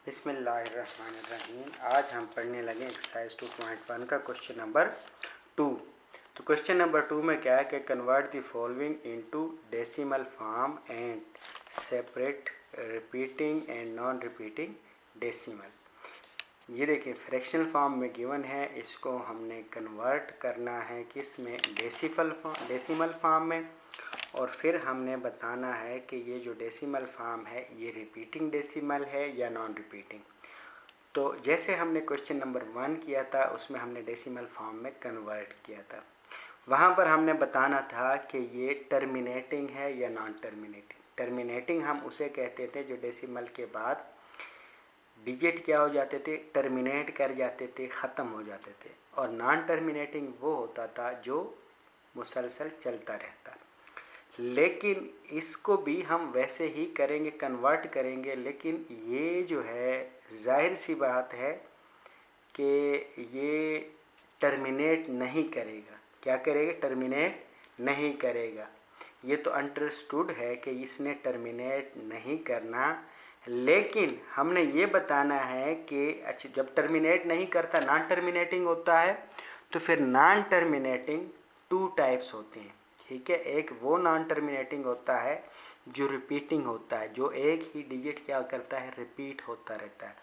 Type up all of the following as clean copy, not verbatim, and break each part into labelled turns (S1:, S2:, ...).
S1: बिस्मिल्लाहिर्रहमानिर्रहीम। आज हम पढ़ने लगे एक्सरसाइज 2.1 का क्वेश्चन नंबर 2। तो क्वेश्चन नंबर 2 में क्या है कि convert the following into decimal form and separate repeating and non repeating decimal. ये देखिए फ्रैक्शनल फॉर्म में गिवन है, इसको हमने कन्वर्ट करना है किस में, डेसिमल फॉर्म में। और फिर हमने बताना है कि ये जो डेसिमल फॉर्म है ये रिपीटिंग डेसिमल है या नॉन रिपीटिंग। तो जैसे हमने क्वेश्चन नंबर 1 किया था उसमें हमने डेसिमल फॉर्म में कन्वर्ट किया था, वहाँ पर हमने बताना था कि ये टर्मिनेटिंग है या नॉन टर्मिनेटिंग। टर्मिनेटिंग हम उसे कहते थे जो डेसिमल के बाद डिजिट क्या हो जाते थे, टर्मिनेट कर जाते थे, ख़त्म हो जाते थे। और नॉन टर्मिनेटिंग वो होता था जो मुसलसल चलता रहता। लेकिन इसको भी हम वैसे ही करेंगे, कन्वर्ट करेंगे, लेकिन ये जो है जाहिर सी बात है कि ये टर्मिनेट नहीं करेगा। क्या करेगा? टर्मिनेट नहीं करेगा। ये तो अंडरस्टूड है कि इसने टर्मिनेट नहीं करना, लेकिन हमने ये बताना है कि अच्छा जब टर्मिनेट नहीं करता नॉन टर्मिनेटिंग होता है, तो फिर नॉन टर्मिनेटिंग 2 टाइप्स होते हैं। ठीक है, एक वो नॉन टर्मिनेटिंग होता है जो रिपीटिंग होता है, जो एक ही डिजिट क्या करता है, रिपीट होता रहता है।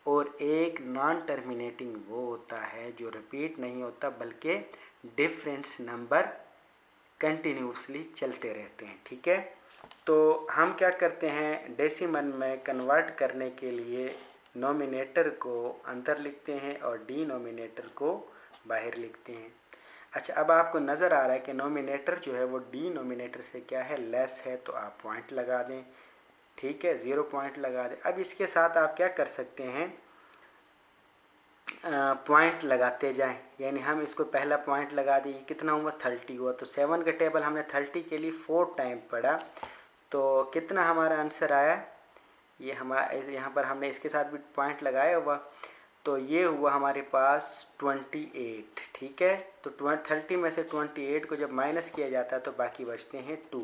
S1: और एक नॉन टर्मिनेटिंग वो होता है जो रिपीट नहीं होता बल्कि डिफरेंस नंबर कंटिन्यूसली चलते रहते हैं। ठीक है, तो हम क्या करते हैं, डेसिमल में कन्वर्ट करने के लिए नोमिनेटर को अंदर लिखते हैं और डिनोमिनेटर को बाहर लिखते हैं। अच्छा, अब आपको नज़र आ रहा है कि नोमिनेटर जो है वो डिनोमिनेटर से क्या है, लेस है, तो आप पॉइंट लगा दें। ठीक है, 0 पॉइंट लगा दें। अब इसके साथ आप क्या कर सकते हैं, पॉइंट लगाते जाएं। यानी हम इसको पहला पॉइंट लगा दिए, कितना हुआ, 30 हुआ। तो 7 का टेबल हमने 30 के लिए 4 टाइम पढ़ा, तो कितना हमारा आंसर आया, ये हमारा यहाँ पर हमने इसके साथ भी पॉइंट लगाया हुआ, तो ये हुआ हमारे पास 28। ठीक है, तो 30 में से 28 को जब माइनस किया जाता है तो बाकी बचते हैं 2।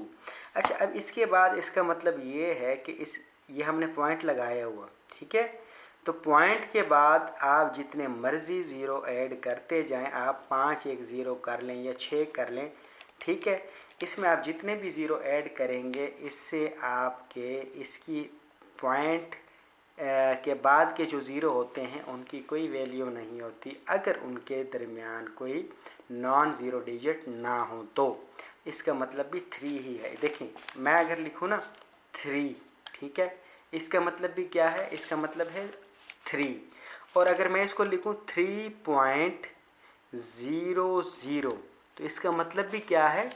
S1: अच्छा, अब इसके बाद इसका मतलब ये है कि ये हमने पॉइंट लगाया हुआ। ठीक है, तो पॉइंट के बाद आप जितने मर्ज़ी ज़ीरो ऐड करते जाएं, आप 5 एक ज़ीरो कर लें या 6 कर लें। ठीक है, इसमें आप जितने भी ज़ीरो ऐड करेंगे इससे आपके इसकी पॉइंट के बाद के जो ज़ीरो होते हैं उनकी कोई वैल्यू नहीं होती अगर उनके दरमियान कोई नॉन ज़ीरो डिजिट ना हो। तो इसका मतलब भी 3 ही है। देखें, मैं अगर लिखूँ ना 3, ठीक है, इसका मतलब भी क्या है, इसका मतलब है 3। और अगर मैं इसको लिखूँ 3.00, तो इसका मतलब भी क्या है,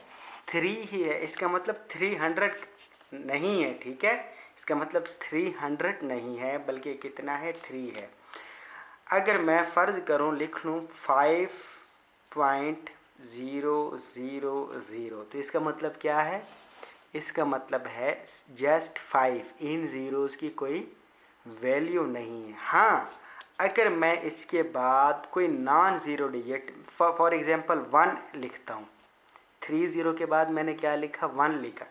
S1: 3 ही है। इसका मतलब 300 नहीं है। ठीक है, इसका मतलब 300 नहीं है बल्कि कितना है, 3 है। अगर मैं फ़र्ज़ करूँ लिख लूँ 5.000, तो इसका मतलब क्या है, इसका मतलब है जस्ट 5, इन ज़ीरोज़ की कोई वैल्यू नहीं है। हाँ, अगर मैं इसके बाद कोई non zero digit for example 1 लिखता हूँ, 30 के बाद मैंने क्या लिखा, 1 लिखा,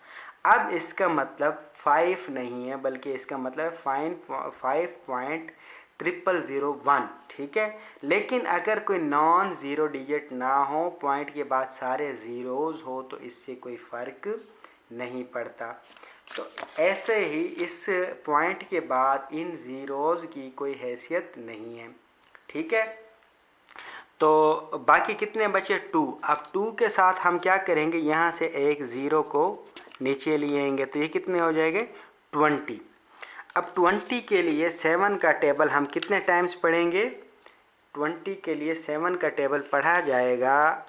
S1: अब इसका मतलब 5 नहीं है बल्कि इसका मतलब 5.0001। ठीक है, लेकिन अगर कोई नॉन ज़ीरो डिजिट ना हो, पॉइंट के बाद सारे ज़ीरोज़ हो, तो इससे कोई फ़र्क नहीं पड़ता। तो ऐसे ही इस पॉइंट के बाद इन ज़ीरोज़ की कोई हैसियत नहीं है। ठीक है, तो बाकी कितने बचे, 2। अब 2 के साथ हम क्या करेंगे, यहाँ से एक ज़ीरो को नीचे लिएंगे, तो ये कितने हो जाएंगे, 20। अब 20 के लिए 7 का टेबल हम कितने टाइम्स पढ़ेंगे, 20 के लिए 7 का टेबल पढ़ा जाएगा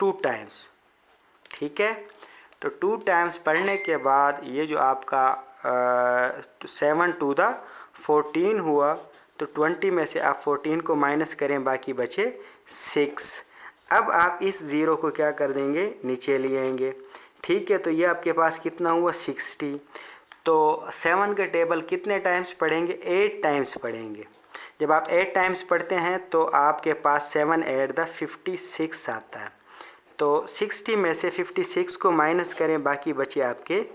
S1: 2 टाइम्स। ठीक है, तो 2 टाइम्स पढ़ने के बाद ये जो आपका 7 टू द 14 हुआ, तो 20 में से आप 14 को माइनस करें, बाकी बचे 6। अब आप इस ज़ीरो को क्या कर देंगे, नीचे लिएंगे। ठीक है, तो ये आपके पास कितना हुआ, 60। तो 7 के टेबल कितने टाइम्स पढ़ेंगे, 8 टाइम्स पढ़ेंगे। जब आप 8 टाइम्स पढ़ते हैं तो आपके पास 7 ऐड द 56 आता है। तो 60 में से 56 को माइनस करें, बाकी बचे आपके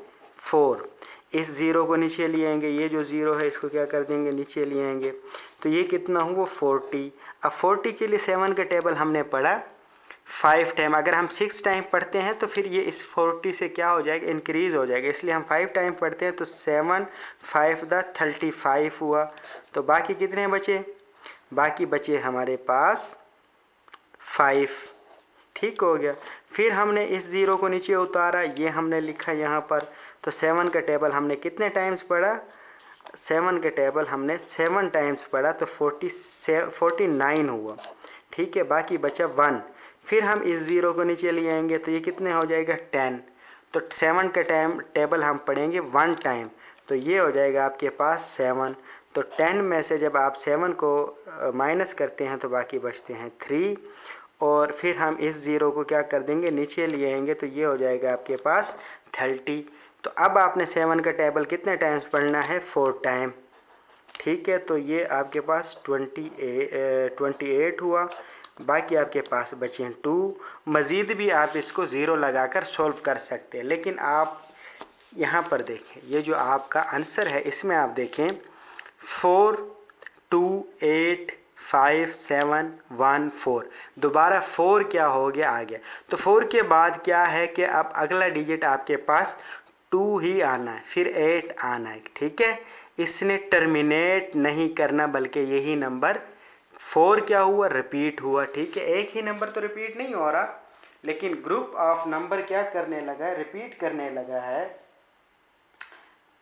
S1: 4। इस ज़ीरो को नीचे ले आएंगे, ये जो ज़ीरो है इसको क्या कर देंगे, नीचे ले आएंगे, तो ये कितना हुआ 40। अब 40 के लिए 7 का टेबल हमने पढ़ा 5 टाइम, अगर हम 6 टाइम पढ़ते हैं तो फिर ये इस 40 से क्या हो जाएगा, इंक्रीज़ हो जाएगा, इसलिए हम 5 टाइम पढ़ते हैं, तो 7 5 द 35 हुआ। तो बाकी कितने बचे, बाकी बचे हमारे पास 5। ठीक हो गया। फिर हमने इस ज़ीरो को नीचे उतारा, ये हमने लिखा यहाँ पर, तो 7 का टेबल हमने कितने टाइम्स पढ़ा, 7 का टेबल हमने 7 टाइम्स पढ़ा, तो 49 हुआ। ठीक है, बाकी बचा 1। फिर हम इस ज़ीरो को नीचे ले आएंगे, तो ये कितने हो जाएगा 10। तो 7 का टेबल हम पढ़ेंगे 1 टाइम, तो ये हो जाएगा आपके पास 7। तो 10 में से जब आप 7 को माइनस करते हैं तो बाकी बचते हैं 3, और फिर हम इस ज़ीरो को क्या कर देंगे, नीचे ले आएंगे, तो ये हो जाएगा आपके पास 30। तो अब आपने 7 का टेबल कितने टाइम्स पढ़ना है, 4 टाइम। ठीक है, तो ये आपके पास 28 हुआ। बाकी आपके पास बचे हैं 2। मज़ीद भी आप इसको ज़ीरो लगाकर सॉल्व कर सकते हैं, लेकिन आप यहाँ पर देखें, ये जो आपका आंसर है इसमें आप देखें 4 2 8 5 7 1 4, दोबारा 4 क्या हो गया, आ गया। तो 4 के बाद क्या है कि अब अगला डिजिट आपके पास 2 ही आना है, फिर 8 आना है। ठीक है, इसने टर्मिनेट नहीं करना, बल्कि यही नंबर 4 क्या हुआ, रिपीट हुआ। ठीक है, एक ही नंबर तो रिपीट नहीं हो रहा, लेकिन ग्रुप ऑफ नंबर क्या करने लगा है, रिपीट करने लगा है।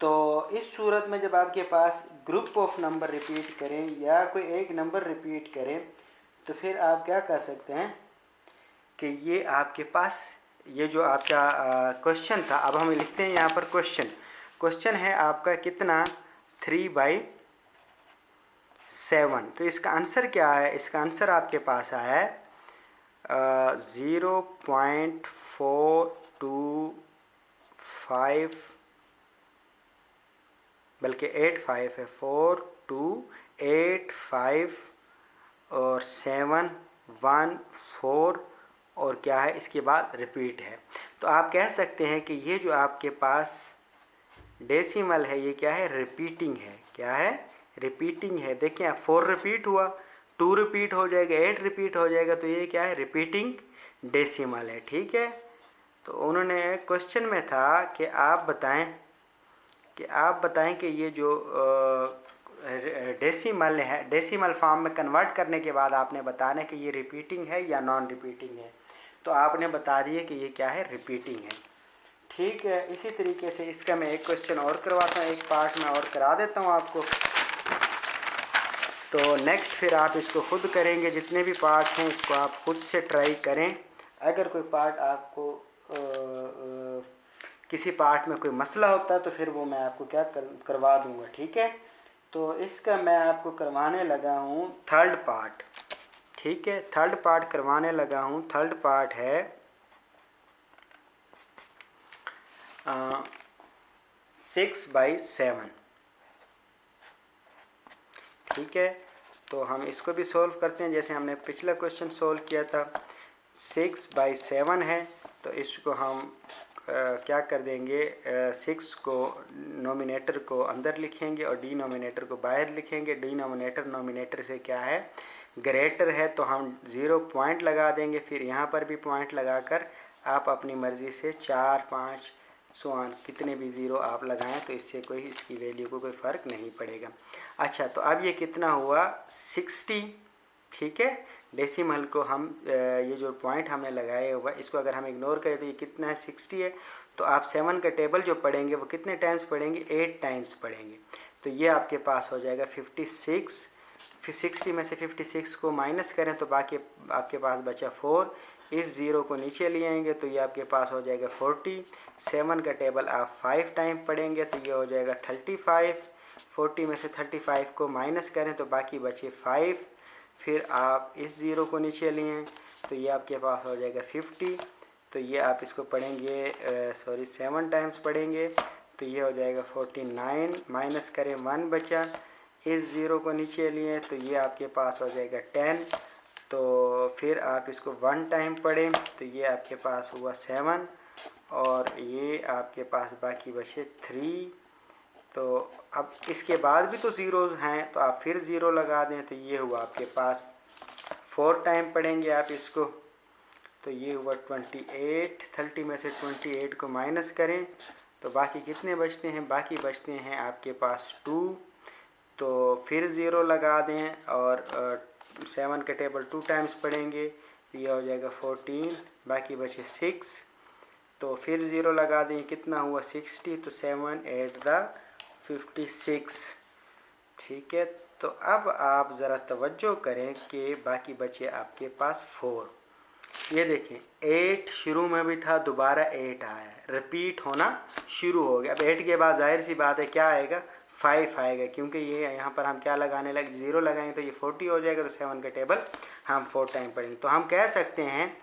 S1: तो इस सूरत में जब आपके पास ग्रुप ऑफ नंबर रिपीट करें या कोई एक नंबर रिपीट करें, तो फिर आप क्या कर सकते हैं कि ये आपके पास, ये जो आपका क्वेश्चन था, अब हम लिखते हैं यहाँ पर क्वेश्चन है आपका कितना, 3/7। तो इसका आंसर क्या है, इसका आंसर आपके पास आया है 0.425, बल्कि 85 है, 4 2 8 5 और 7 1 4 और क्या है, इसके बाद रिपीट है। तो आप कह सकते हैं कि ये जो आपके पास डेसिमल है, ये क्या है, रिपीटिंग है। क्या है, रिपीटिंग है। देखिए 4 रिपीट हुआ, 2 रिपीट हो जाएगा, 8 रिपीट हो जाएगा, तो ये क्या है, रिपीटिंग डेसिमल है। ठीक है, तो उन्होंने क्वेश्चन में था कि आप बताएं कि ये जो डेसिमल है, डेसिमल फॉर्म में कन्वर्ट करने के बाद आपने बताना है कि ये रिपीटिंग है या नॉन रिपीटिंग है। तो आपने बता दिए कि ये क्या है, रिपीटिंग है। ठीक है, इसी तरीके से इसका मैं एक क्वेश्चन और करवाता हूँ, एक पार्ट में और करा देता हूँ आपको। तो नेक्स्ट फिर आप इसको खुद करेंगे, जितने भी पार्ट्स हैं इसको आप खुद से ट्राई करें। अगर कोई पार्ट आपको किसी पार्ट में कोई मसला होता है तो फिर वो मैं आपको क्या करवा दूँगा। ठीक है, तो इसका मैं आपको करवाने लगा हूँ थर्ड पार्ट। ठीक है, थर्ड पार्ट करवाने लगा हूँ। थर्ड पार्ट है 6/7। ठीक है, तो हम इसको भी सॉल्व करते हैं, जैसे हमने पिछला क्वेश्चन सॉल्व किया था। 6/7 है, तो इसको हम क्या कर देंगे, 6 को नोमिनेटर को अंदर लिखेंगे और डिनोमिनेटर को बाहर लिखेंगे। डिनोमिनेटर नोमिनेटर से क्या है, ग्रेटर है, तो हम 0 पॉइंट लगा देंगे। फिर यहाँ पर भी पॉइंट लगाकर आप अपनी मर्ज़ी से 4 5 कितने भी ज़ीरो आप लगाएं, तो इससे कोई इसकी वैल्यू को कोई फ़र्क नहीं पड़ेगा। अच्छा, तो अब ये कितना हुआ, 60। ठीक है, डेसिमल को हम ये जो पॉइंट हमने लगाया हुआ इसको अगर हम इग्नोर करें तो ये कितना है, 60 है। तो आप 7 का टेबल जो पढ़ेंगे वो कितने टाइम्स पढ़ेंगे, 8 टाइम्स पढ़ेंगे। तो ये आपके पास हो जाएगा 56। फिर 60 में से 56 को माइनस करें तो बाकी आपके पास बचा 4। इस ज़ीरो को नीचे ले आएंगे तो ये आपके पास हो जाएगा 40। 7 का टेबल आप 5 टाइम पढ़ेंगे तो ये हो जाएगा 35। 40 में से 35 को माइनस करें तो बाकी बचे 5। फिर आप इस ज़ीरो को नीचे लिए तो ये आपके पास हो जाएगा 50। तो ये आप इसको पढ़ेंगे 7 टाइम्स पढ़ेंगे तो ये हो जाएगा 49। माइनस करें 1 बचा, इस ज़ीरो को नीचे लिए तो ये आपके पास हो जाएगा 10। तो फिर आप इसको 1 टाइम पढ़ें तो ये आपके पास हुआ 7 और ये आपके पास बाकी बचे 3 तो अब इसके बाद भी तो ज़ीरोज़ हैं, तो आप फिर ज़ीरो लगा दें, तो ये हुआ आपके पास 4 टाइम पढ़ेंगे आप इसको, तो ये हुआ 28। 30 में से 28 को माइनस करें तो बाकी कितने बचते हैं, बाकी बचते हैं आपके पास 2। तो फिर ज़ीरो लगा दें और 7 का टेबल 2 टाइम्स पढ़ेंगे, तो ये हो जाएगा 14, बाकी बचे 6। तो फिर ज़ीरो लगा दें, कितना हुआ 60, तो 7 8 द 56। ठीक है, तो अब आप ज़रा तवज्जो करें कि बाकी बचे आपके पास 4। ये देखें 8 शुरू में भी था, दोबारा 8 आया है, रिपीट होना शुरू हो गया। अब 8 के बाद जाहिर सी बात है क्या आएगा, 5 आएगा, क्योंकि ये यहाँ पर हम क्या लगाने लगे, ज़ीरो लगाएंगे तो ये 40 हो जाएगा, तो 7 का टेबल हम 4 टाइम पढ़ेंगे। तो हम कह सकते हैं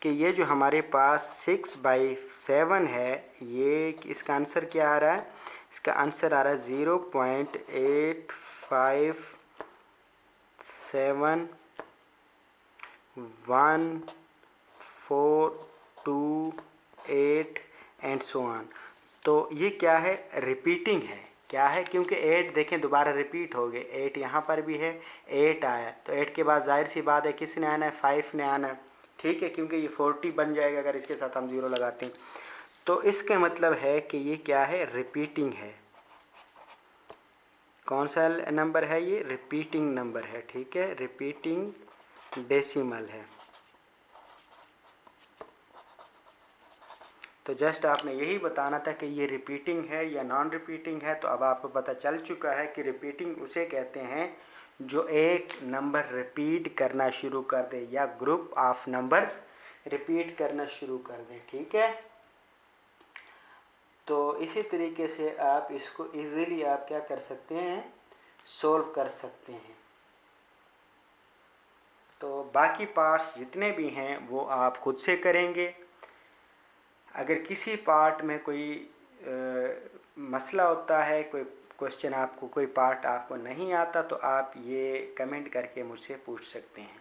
S1: कि ये जो हमारे पास 6/7 है, ये इसका आंसर क्या आ रहा है, इसका आंसर आ रहा है 0.857148 एंड सो ऑन। तो ये क्या है, रिपीटिंग है। क्या है, क्योंकि 8 देखें दोबारा रिपीट हो गए, 8 यहाँ पर भी है, 8 आया, तो 8 के बाद जाहिर सी बात है किसने आना है, 5 ने आना है। ठीक है, क्योंकि ये 40 बन जाएगा अगर इसके साथ हम ज़ीरो लगाते हैं। तो इसका मतलब है कि ये क्या है, रिपीटिंग है। कौन सा नंबर है, ये रिपीटिंग नंबर है। ठीक है, रिपीटिंग डेसिमल है। तो जस्ट आपने यही बताना था कि ये रिपीटिंग है या नॉन रिपीटिंग है। तो अब आपको पता चल चुका है कि रिपीटिंग उसे कहते हैं जो एक नंबर रिपीट करना शुरू कर दे, या ग्रुप ऑफ नंबर्स रिपीट करना शुरू कर दें। ठीक है, तो इसी तरीके से आप इसको इजीली आप क्या कर सकते हैं, सोल्व कर सकते हैं। तो बाकी पार्ट्स जितने भी हैं वो आप खुद से करेंगे। अगर किसी पार्ट में कोई मसला होता है, कोई क्वेश्चन आपको, कोई पार्ट आपको नहीं आता, तो आप ये कमेंट करके मुझसे पूछ सकते हैं।